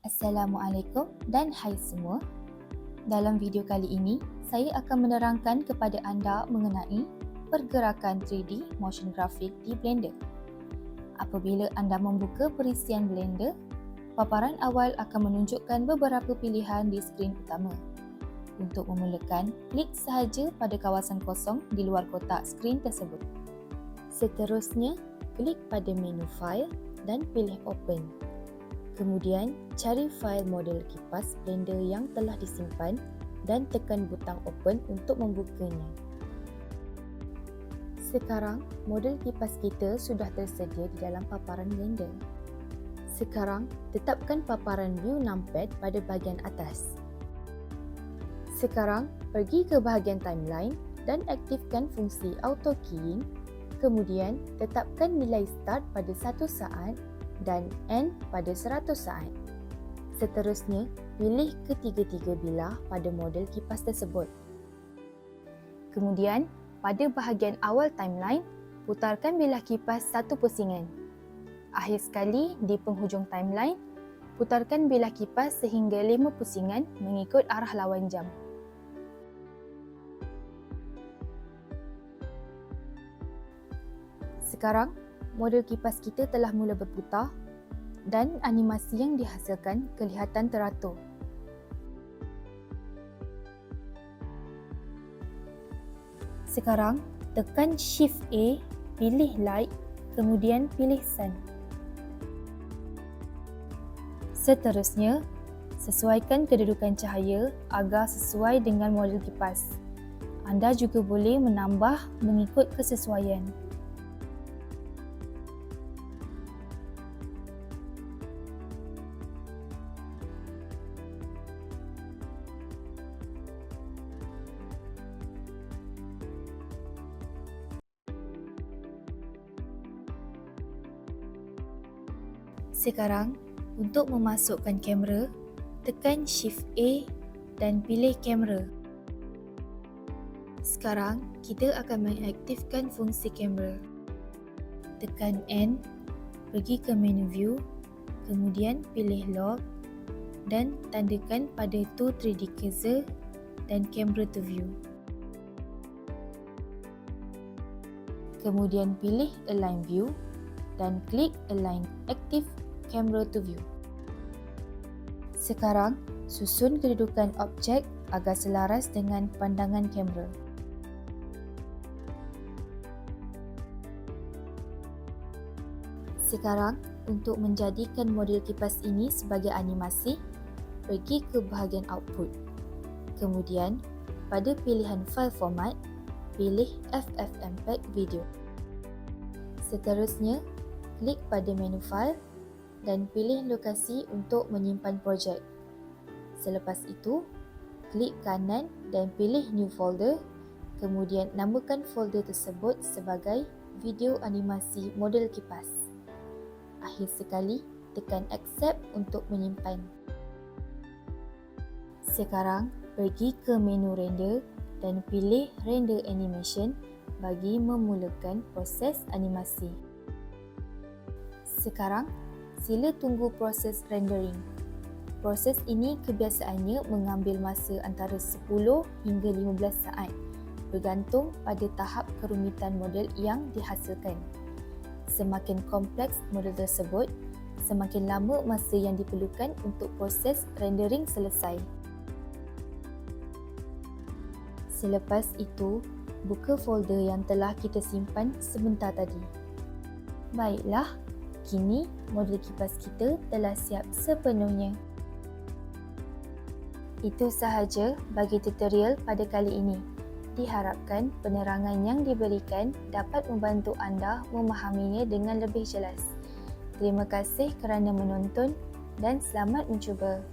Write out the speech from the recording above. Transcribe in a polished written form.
Assalamualaikum dan hai semua. Dalam video kali ini, saya akan menerangkan kepada anda mengenai pergerakan 3D motion graphic di Blender. Apabila anda membuka perisian Blender, paparan awal akan menunjukkan beberapa pilihan di skrin utama. Untuk memulakan, klik sahaja pada kawasan kosong di luar kotak skrin tersebut. Seterusnya, klik pada menu File dan pilih Open. Kemudian, cari fail model kipas Blender yang telah disimpan dan tekan butang Open untuk membukanya. Sekarang, model kipas kita sudah tersedia di dalam paparan Blender. Sekarang, tetapkan paparan view numpad pada bahagian atas. Sekarang, pergi ke bahagian timeline dan aktifkan fungsi auto keying. Kemudian, tetapkan nilai start pada 1 saat dan end pada 100 saat. Seterusnya, pilih ketiga-tiga bilah pada model kipas tersebut. Kemudian, pada bahagian awal timeline, putarkan bilah kipas 1 pusingan. Akhir sekali, di penghujung timeline, putarkan bilah kipas sehingga 5 pusingan mengikut arah lawan jam. Sekarang, model kipas kita telah mula berputar dan animasi yang dihasilkan kelihatan teratur. Sekarang, tekan Shift A, pilih Light, kemudian pilih Sun. Seterusnya, sesuaikan kedudukan cahaya agar sesuai dengan model kipas. Anda juga boleh menambah mengikut kesesuaian. Sekarang, untuk memasukkan kamera, tekan Shift A dan pilih kamera. Sekarang, kita akan mengaktifkan fungsi kamera. Tekan N, pergi ke menu View, kemudian pilih Log dan tandakan pada tool 3D cursor dan Camera to View. Kemudian pilih Align View dan klik Align Active Camera to View. Sekarang, susun kedudukan objek agar selaras dengan pandangan kamera. Sekarang, untuk menjadikan model kipas ini sebagai animasi, pergi ke bahagian Output. Kemudian, pada pilihan File Format, pilih FFmpeg Video. Seterusnya, klik pada menu File dan pilih lokasi untuk menyimpan projek. Selepas itu, klik kanan dan pilih New Folder, kemudian namakan folder tersebut sebagai Video Animasi Model Kipas. Akhir sekali, tekan Accept untuk menyimpan. Sekarang, pergi ke menu Render dan pilih Render Animation bagi memulakan proses animasi. Sekarang, sila tunggu proses rendering. Proses ini kebiasaannya mengambil masa antara 10 hingga 15 saat, bergantung pada tahap kerumitan model yang dihasilkan. Semakin kompleks model tersebut, semakin lama masa yang diperlukan untuk proses rendering selesai. Selepas itu, buka folder yang telah kita simpan sebentar tadi. Baiklah, kini model kipas kita telah siap sepenuhnya. Itu sahaja bagi tutorial pada kali ini. Diharapkan penerangan yang diberikan dapat membantu anda memahaminya dengan lebih jelas. Terima kasih kerana menonton dan selamat mencuba.